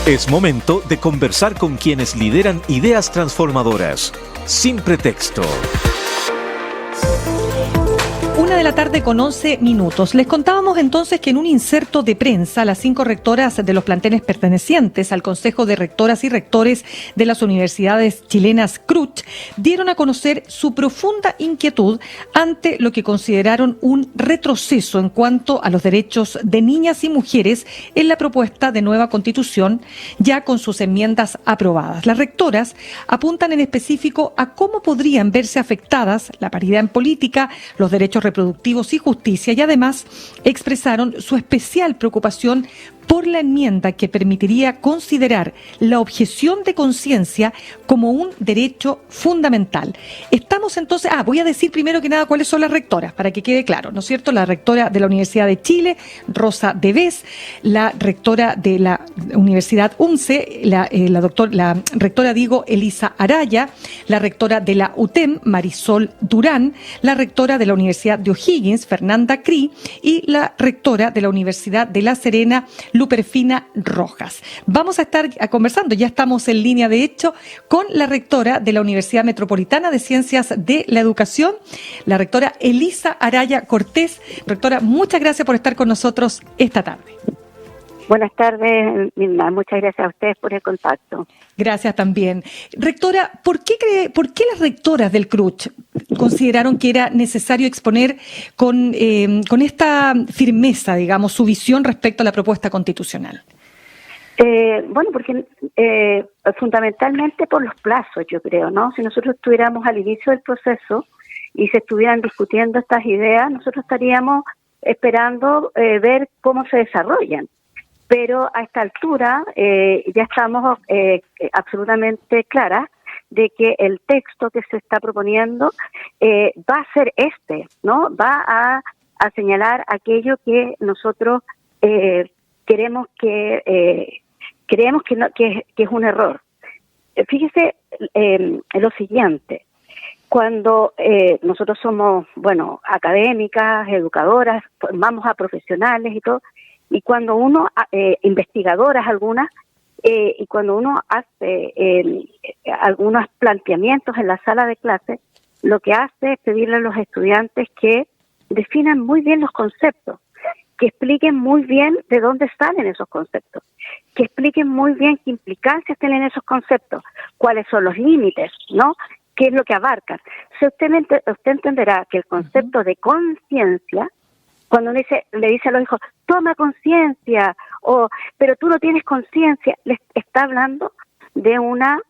Es momento de conversar con quienes lideran ideas transformadoras. Sin pretexto. 1:11 p.m. Les contábamos entonces que en un inserto de prensa, las 5 rectoras de los planteles pertenecientes al Consejo de Rectoras y Rectores de las Universidades Chilenas CRUCH dieron a conocer su profunda inquietud ante lo que consideraron un retroceso en cuanto a los derechos de niñas y mujeres en la propuesta de nueva Constitución, ya con sus enmiendas aprobadas. Las rectoras apuntan en específico a cómo podrían verse afectadas la paridad en política, los derechos reproductivos y justicia, y además expresaron su especial preocupación por la enmienda que permitiría considerar la objeción de conciencia como un derecho fundamental. Estamos entonces, voy a decir primero que nada cuáles son las rectoras, para que quede claro, ¿no es cierto? La rectora de la Universidad de Chile, Rosa Devés, la rectora de la Universidad UNCE, la rectora, Elisa Araya, la rectora de la UTEM, Marisol Durán, la rectora de la Universidad de O'Higgins, Fernanda Cri, y la rectora de la Universidad de La Serena, Luperfina Rojas. Vamos a estar conversando, ya estamos en línea de hecho, con la rectora de la Universidad Metropolitana de Ciencias de la Educación, la rectora Elisa Araya Cortés. Rectora, muchas gracias por estar con nosotros esta tarde. Buenas tardes, Mirna. Muchas gracias a ustedes por el contacto. Gracias también. Rectora, ¿por qué las rectoras del CRUCH consideraron que era necesario exponer con esta firmeza, digamos, su visión respecto a la propuesta constitucional? Porque fundamentalmente por los plazos, yo creo, ¿no? Si nosotros estuviéramos al inicio del proceso y se estuvieran discutiendo estas ideas, nosotros estaríamos esperando ver cómo se desarrollan. Pero a esta altura ya estamos absolutamente claras de que el texto que se está proponiendo va a ser ¿no? Va a señalar aquello que nosotros creemos que es un error. Fíjese lo siguiente. Cuando nosotros somos, académicas, educadoras, formamos a profesionales y todo, y cuando uno, investigadoras algunas, y cuando uno hace algunos planteamientos en la sala de clase, lo que hace es pedirle a los estudiantes que definan muy bien los conceptos, que expliquen muy bien de dónde salen esos conceptos, que expliquen muy bien qué implicancias tienen esos conceptos, cuáles son los límites, ¿no? ¿Qué es lo que abarcan? Si usted entenderá que el concepto de conciencia, cuando uno le dice a los hijos, toma conciencia, pero tú no tienes conciencia, les está hablando de una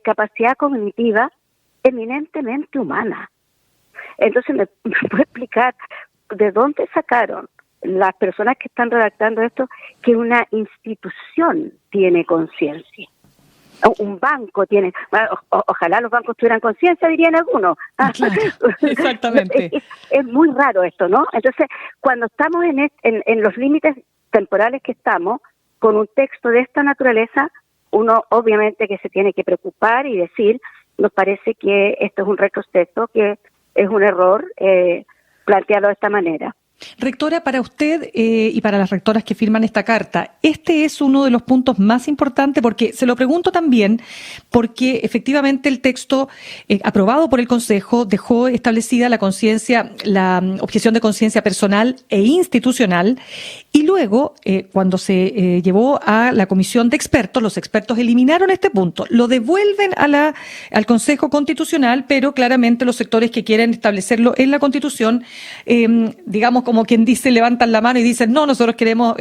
capacidad cognitiva eminentemente humana. Entonces, ¿me puede explicar de dónde sacaron las personas que están redactando esto que una institución tiene conciencia? Un banco tiene, ojalá los bancos tuvieran conciencia, dirían algunos. Claro, exactamente. Es muy raro esto, ¿no? Entonces, cuando estamos en los límites temporales que estamos, con un texto de esta naturaleza, uno obviamente que se tiene que preocupar y decir, nos parece que esto es un retroceso, que es un error plantearlo de esta manera. Rectora, para usted y para las rectoras que firman esta carta, este es uno de los puntos más importantes, porque se lo pregunto también, porque efectivamente el texto aprobado por el Consejo dejó establecida la objeción de conciencia personal e institucional, y luego, cuando se llevó a la comisión de expertos, los expertos eliminaron este punto, lo devuelven al Consejo Constitucional, pero claramente los sectores que quieren establecerlo en la Constitución, digamos, como quien dice, levantan la mano y dicen, no, nosotros queremos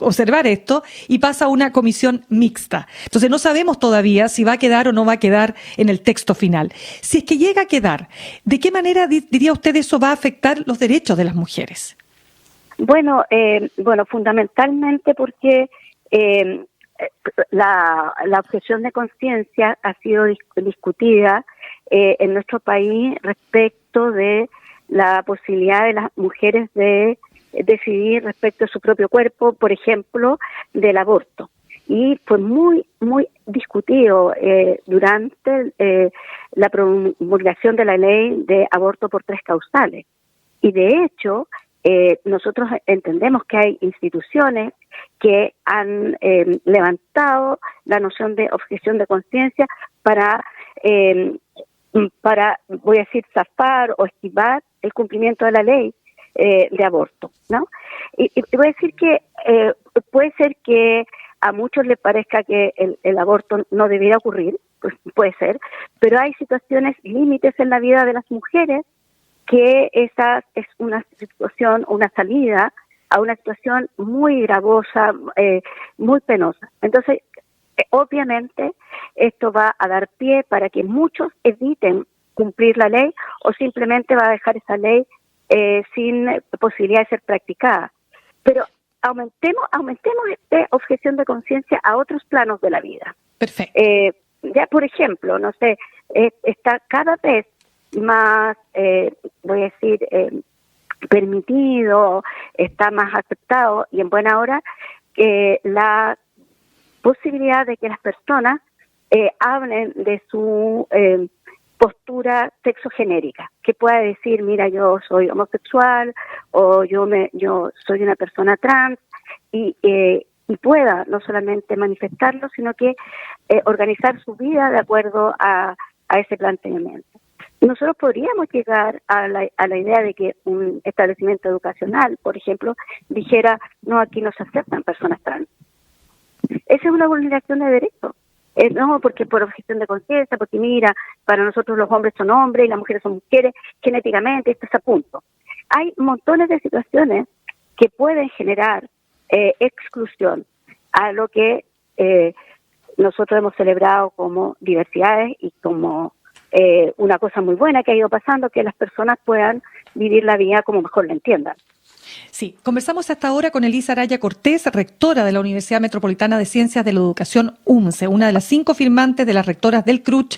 observar esto, y pasa a una comisión mixta. Entonces no sabemos todavía si va a quedar o no va a quedar en el texto final. Si es que llega a quedar, ¿de qué manera diría usted eso va a afectar los derechos de las mujeres? Bueno, fundamentalmente porque la objeción de conciencia ha sido discutida en nuestro país respecto de la posibilidad de las mujeres de decidir respecto a su propio cuerpo, por ejemplo, del aborto. Y fue muy, muy discutido durante la promulgación de la ley de aborto por 3 causales. Y de hecho, nosotros entendemos que hay instituciones que han levantado la noción de objeción de conciencia para, voy a decir, zafar o esquivar el cumplimiento de la ley de aborto, ¿no? Y voy a decir que puede ser que a muchos les parezca que el aborto no debiera ocurrir, pues puede ser, pero hay situaciones límites en la vida de las mujeres que esa es una situación, una salida a una situación muy gravosa, muy penosa. Entonces, obviamente, esto va a dar pie para que muchos eviten cumplir la ley o simplemente va a dejar esa ley sin posibilidad de ser practicada. Pero aumentemos esta objeción de conciencia a otros planos de la vida. Perfecto. Ya, por ejemplo, no sé, está cada vez más, voy a decir, permitido, está más aceptado y en buena hora la posibilidad de que las personas hablen de su postura sexogenérica, que pueda decir, mira, yo soy homosexual o yo soy una persona trans y pueda no solamente manifestarlo, sino que organizar su vida de acuerdo a ese planteamiento. Nosotros podríamos llegar a la idea de que un establecimiento educacional, por ejemplo, dijera, no, aquí no se aceptan personas trans. Esa es una vulneración de derechos. No, porque por objeción de conciencia, porque mira, para nosotros los hombres son hombres y las mujeres son mujeres, genéticamente esto es a punto. Hay montones de situaciones que pueden generar exclusión a lo que nosotros hemos celebrado como diversidades y como una cosa muy buena que ha ido pasando, que las personas puedan vivir la vida como mejor la entiendan. Sí, conversamos hasta ahora con Elisa Araya Cortés, rectora de la Universidad Metropolitana de Ciencias de la Educación, UMCE, una de las 5 firmantes de las rectoras del CRUCH,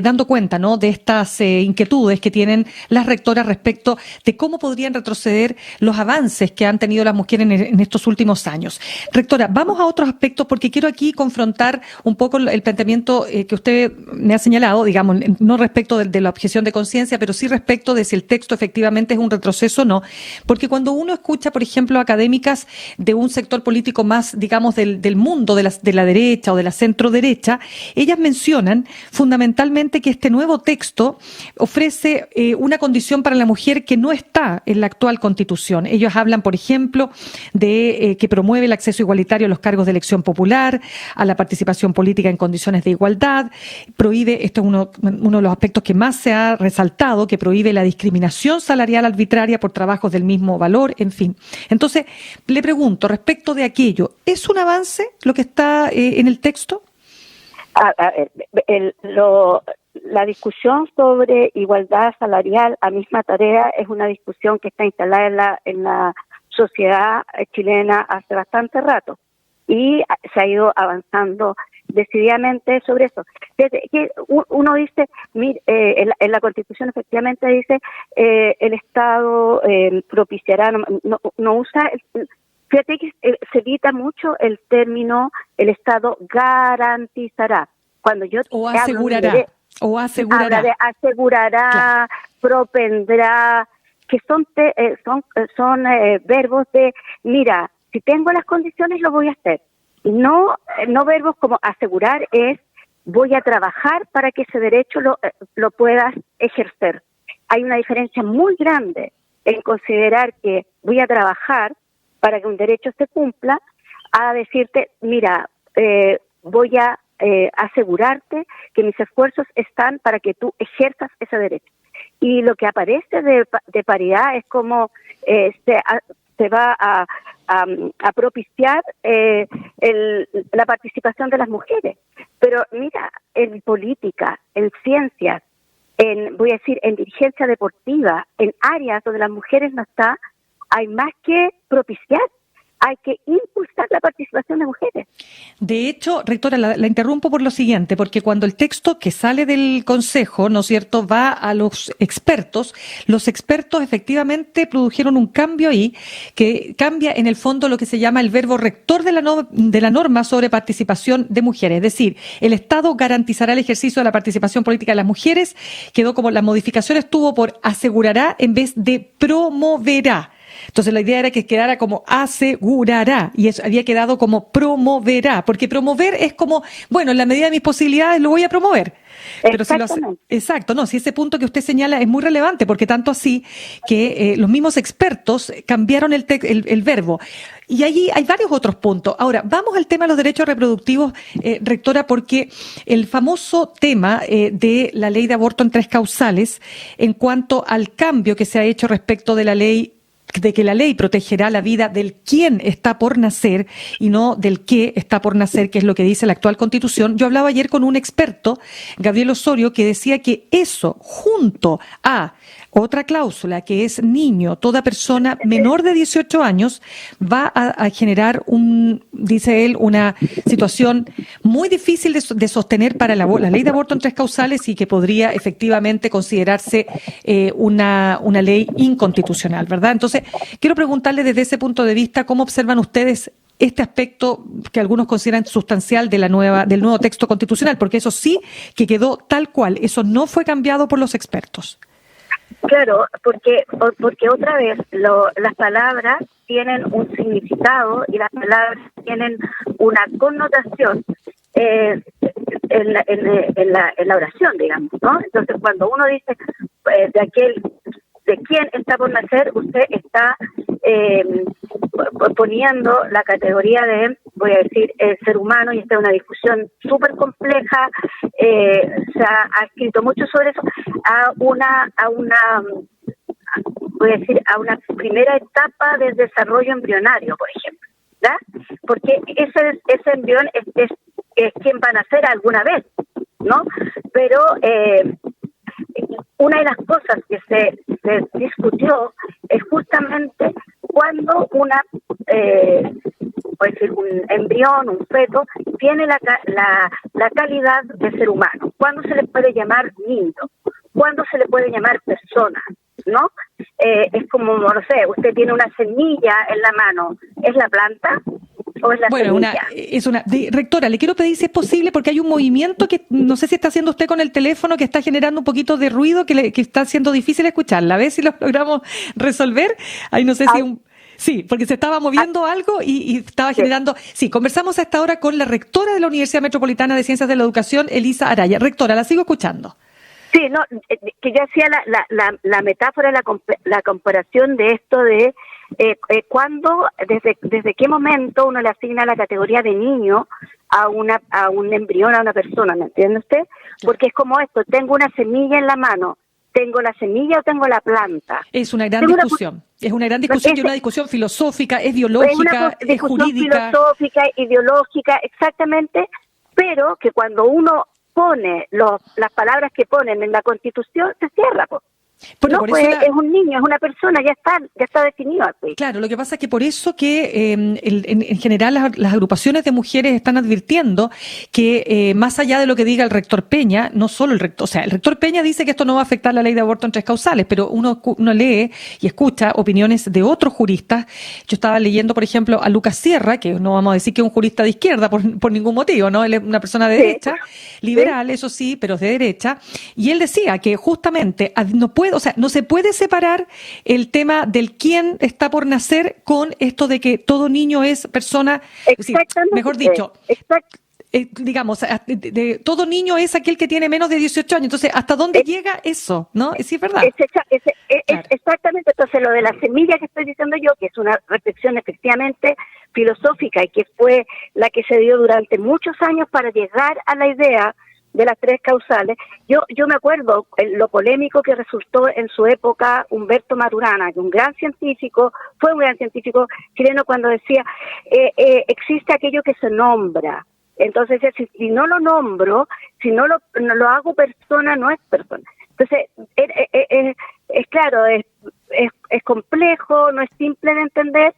dando cuenta, ¿no?, de estas inquietudes que tienen las rectoras respecto de cómo podrían retroceder los avances que han tenido las mujeres en estos últimos años. Rectora, vamos a otros aspectos porque quiero aquí confrontar un poco el planteamiento que usted me ha señalado, digamos, no respecto de la objeción de conciencia, pero sí respecto de si el texto efectivamente es un retroceso o no, porque cuando uno escucha, por ejemplo, académicas de un sector político más, digamos, del mundo de la derecha o de la centro derecha, ellas mencionan fundamentalmente que este nuevo texto ofrece una condición para la mujer que no está en la actual Constitución. Ellos hablan, por ejemplo, de que promueve el acceso igualitario a los cargos de elección popular, a la participación política en condiciones de igualdad, prohíbe, esto es uno de los aspectos que más se ha resaltado, que prohíbe la discriminación salarial arbitraria por trabajos del mismo valor, en fin. Entonces, le pregunto, respecto de aquello, ¿es un avance lo que está en el texto? La discusión sobre igualdad salarial a misma tarea es una discusión que está instalada en la sociedad chilena hace bastante rato y se ha ido avanzando decididamente sobre eso. Uno dice, en la Constitución efectivamente dice el Estado propiciará, no usa, fíjate que se evita mucho el término el Estado garantizará. Cuando yo o asegurará, habla de asegurará, claro, propendrá, que son verbos de, mira, si tengo las condiciones lo voy a hacer. No verbos como asegurar es voy a trabajar para que ese derecho lo puedas ejercer. Hay una diferencia muy grande en considerar que voy a trabajar para que un derecho se cumpla a decirte, mira, voy a asegurarte que mis esfuerzos están para que tú ejerzas ese derecho. Y lo que aparece de paridad es como se va a propiciar la participación de las mujeres. Pero mira, en política, en ciencias, voy a decir, en dirigencia deportiva, en áreas donde las mujeres no están, hay más que propiciar. Hay que impulsar la participación de mujeres. De hecho, rectora, la interrumpo por lo siguiente, porque cuando el texto que sale del Consejo, ¿no es cierto?, va a los expertos efectivamente produjeron un cambio ahí, que cambia en el fondo lo que se llama el verbo rector de la norma sobre participación de mujeres. Es decir, el Estado garantizará el ejercicio de la participación política de las mujeres, quedó como la modificación estuvo por asegurará en vez de promoverá. Entonces la idea era que quedara como asegurará, y eso había quedado como promoverá, porque promover es como, bueno, en la medida de mis posibilidades lo voy a promover. Pero si lo hace, exacto, no, si ese punto que usted señala es muy relevante, porque tanto así que los mismos expertos cambiaron el verbo. Y allí hay varios otros puntos. Ahora, vamos al tema de los derechos reproductivos, rectora, porque el famoso tema de la ley de aborto en 3 causales, en cuanto al cambio que se ha hecho respecto de la ley, de que la ley protegerá la vida del quién está por nacer y no del qué está por nacer, que es lo que dice la actual Constitución. Yo hablaba ayer con un experto, Gabriel Osorio, que decía que eso, junto a otra cláusula que es niño, toda persona menor de 18 años, va a generar dice él, una situación muy difícil de sostener para la ley de aborto en 3 causales y que podría efectivamente considerarse una ley inconstitucional, ¿verdad? Entonces, quiero preguntarle desde ese punto de vista, ¿cómo observan ustedes este aspecto que algunos consideran sustancial del nuevo texto constitucional? Porque eso sí que quedó tal cual, eso no fue cambiado por los expertos. Claro, porque otra vez las palabras tienen un significado y las palabras tienen una connotación en la oración, digamos, ¿no? Entonces, cuando uno dice de quién está por nacer, usted está poniendo la categoría de, voy a decir, el ser humano, y esta es una discusión súper compleja, se ha escrito mucho sobre eso, a una primera etapa del desarrollo embrionario, por ejemplo, ¿verdad? Porque ese embrión es quien va a nacer alguna vez, ¿no? Pero una de las cosas que se discutió es justamente cuando un embrión, un feto, tiene la calidad de ser humano. ¿Cuándo se le puede llamar niño? ¿Cuándo se le puede llamar persona? ¿No? Es como, no sé, usted tiene una semilla en la mano. ¿Es la planta o es la semilla? Rectora, le quiero pedir si es posible, porque hay un movimiento que no sé si está haciendo usted con el teléfono, que está generando un poquito de ruido, que está haciendo difícil escucharla. A ver si lo logramos resolver. Ahí no sé si sí, porque se estaba moviendo algo y estaba generando. Sí, conversamos a esta hora con la rectora de la Universidad Metropolitana de Ciencias de la Educación, Elisa Araya. Rectora, la sigo escuchando. Sí, no, que yo hacía la metáfora, la comparación de esto de cuándo, desde qué momento uno le asigna la categoría de niño a un embrión, a una persona, ¿me entiende usted? Porque es como esto, tengo una semilla en la mano, ¿tengo la semilla o tengo la planta? Es una gran discusión. Es una gran discusión y una discusión filosófica, es biológica, es jurídica. Filosófica, ideológica, exactamente, pero que cuando uno pone las palabras que ponen en la Constitución, se cierra, pues. Bueno, no, pues es un niño, es una persona, ya está definido así. Claro, lo que pasa es que por eso que en general las agrupaciones de mujeres están advirtiendo que más allá de lo que diga el rector Peña, no solo el rector Peña dice que esto no va a afectar la ley de aborto en 3 causales, pero uno lee y escucha opiniones de otros juristas. Yo estaba leyendo, por ejemplo, a Lucas Sierra, que no vamos a decir que es un jurista de izquierda por ningún motivo, ¿no? Él es una persona de derecha, liberal, eso sí, pero es de derecha, y él decía que justamente no se puede separar el tema del quién está por nacer con esto de que todo niño es persona, mejor dicho, digamos, todo niño es aquel que tiene menos de 18 años. Entonces, ¿hasta dónde llega eso? ¿No? Sí, es verdad. Claro. Exactamente. Entonces, lo de la semilla que estoy diciendo yo, que es una reflexión efectivamente filosófica y que fue la que se dio durante muchos años para llegar a la idea de las 3 causales. Yo me acuerdo lo polémico que resultó en su época Humberto Maturana, que fue un gran científico chileno, cuando decía, existe aquello que se nombra. Entonces, si no lo nombro, si no lo hago persona, no es persona. Entonces, es claro, es complejo, no es simple de entender,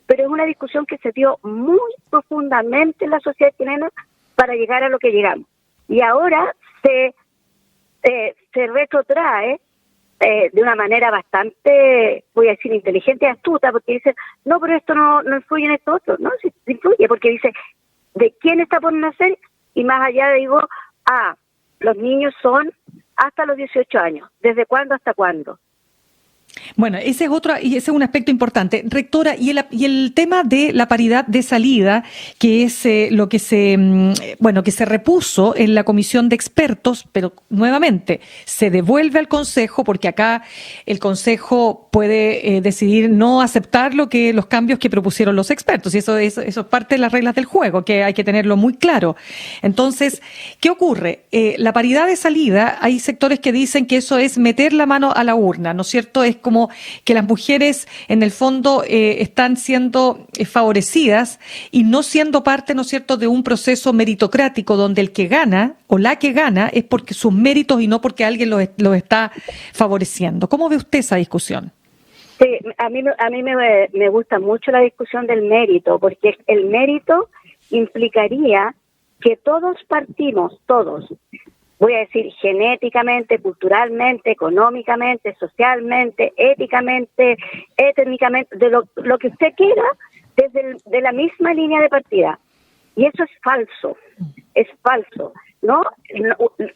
pero es una discusión que se dio muy profundamente en la sociedad chilena para llegar a lo que llegamos. Y ahora se retrotrae de una manera bastante, voy a decir, inteligente y astuta, porque dicen, no, pero esto no influye en esto otro. No, sí influye, porque dice, ¿de quién está por nacer? Y más allá digo, los niños son hasta los 18 años. ¿Desde cuándo hasta cuándo? Bueno, ese es otro, y ese es un aspecto importante. Rectora, y el tema de la paridad de salida, que es lo que que se repuso en la comisión de expertos, pero nuevamente se devuelve al Consejo, porque acá el Consejo puede decidir no aceptar los cambios que propusieron los expertos, y eso es parte de las reglas del juego, que hay que tenerlo muy claro. Entonces, ¿qué ocurre? La paridad de salida, hay sectores que dicen que eso es meter la mano a la urna, ¿no es cierto? Es como que las mujeres, en el fondo, están siendo favorecidas y no siendo parte, ¿no es cierto?, de un proceso meritocrático donde el que gana o la que gana es porque sus méritos y no porque alguien los está favoreciendo. ¿Cómo ve usted esa discusión? Sí, a mí me gusta mucho la discusión del mérito, porque el mérito implicaría que todos partimos, voy a decir genéticamente, culturalmente, económicamente, socialmente, éticamente, étnicamente, de lo que usted quiera, de la misma línea de partida. Y eso es falso, ¿no?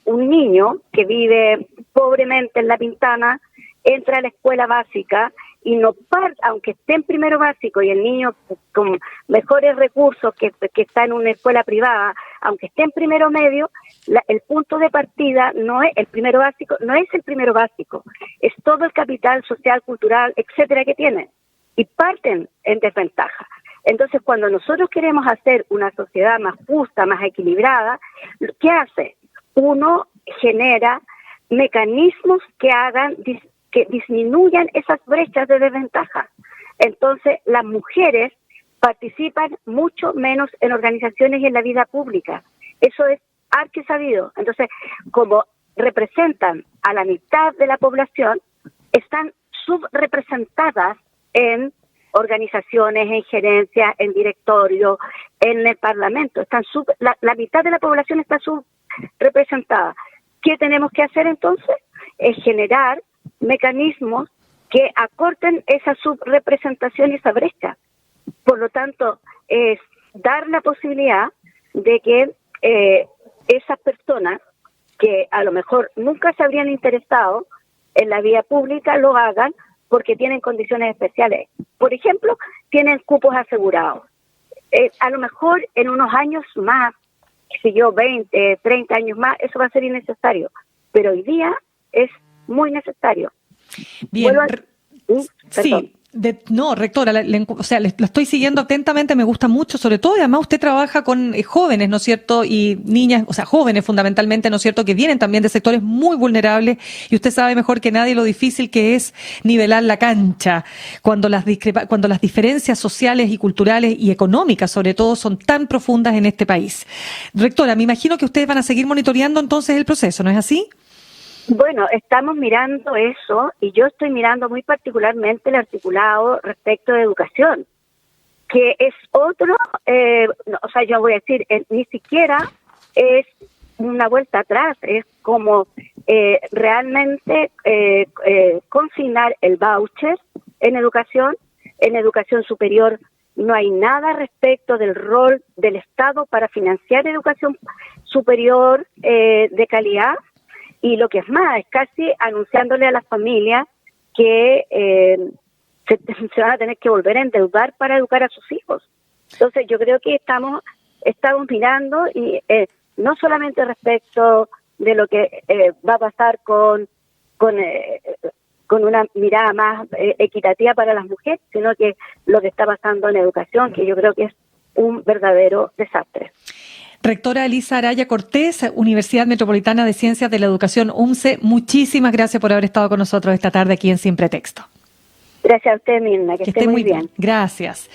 Un niño que vive pobremente en La Pintana entra a la escuela básica y no parte, aunque esté en primero básico y el niño con mejores recursos que está en una escuela privada, aunque esté en primero medio, el punto de partida no es el primero básico, es todo el capital social, cultural, etcétera que tiene, y parten en desventaja. Entonces, cuando nosotros queremos hacer una sociedad más justa, más equilibrada, ¿qué hace? Uno genera mecanismos que disminuyan esas brechas de desventaja. Entonces, las mujeres participan mucho menos en organizaciones y en la vida pública. Eso es archisabido. Entonces, como representan a la mitad de la población, están subrepresentadas en organizaciones, en gerencias, en directorio, en el Parlamento. La mitad de la población está subrepresentada. ¿Qué tenemos que hacer entonces? Es generar mecanismos que acorten esa subrepresentación y esa brecha. Por lo tanto, es dar la posibilidad de que esas personas que a lo mejor nunca se habrían interesado en la vía pública lo hagan porque tienen condiciones especiales. Por ejemplo, tienen cupos asegurados. A lo mejor en unos años más, 20, 30 años más, eso va a ser innecesario. Pero hoy día es muy necesario. Bien, sí. Rectora, la estoy siguiendo atentamente, me gusta mucho, sobre todo, y además usted trabaja con jóvenes, ¿no es cierto? Y niñas, jóvenes fundamentalmente, ¿no es cierto? Que vienen también de sectores muy vulnerables, y usted sabe mejor que nadie lo difícil que es nivelar la cancha cuando las diferencias sociales y culturales y económicas, sobre todo, son tan profundas en este país. Rectora, me imagino que ustedes van a seguir monitoreando entonces el proceso, ¿no es así? Bueno, estamos mirando eso y yo estoy mirando muy particularmente el articulado respecto de educación, que es otro, yo voy a decir, ni siquiera es una vuelta atrás, es como realmente consignar el voucher en educación superior. No hay nada respecto del rol del Estado para financiar educación superior de calidad. Y lo que es más, es casi anunciándole a las familias que se van a tener que volver a endeudar para educar a sus hijos. Entonces, yo creo que estamos mirando, y no solamente respecto de lo que va a pasar con una mirada más equitativa para las mujeres, sino que lo que está pasando en educación, que yo creo que es un verdadero desastre. Rectora Elisa Araya Cortés, Universidad Metropolitana de Ciencias de la Educación, UMCE, muchísimas gracias por haber estado con nosotros esta tarde aquí en Sin Pretexto. Gracias a usted, Mirna, que esté muy bien. Gracias.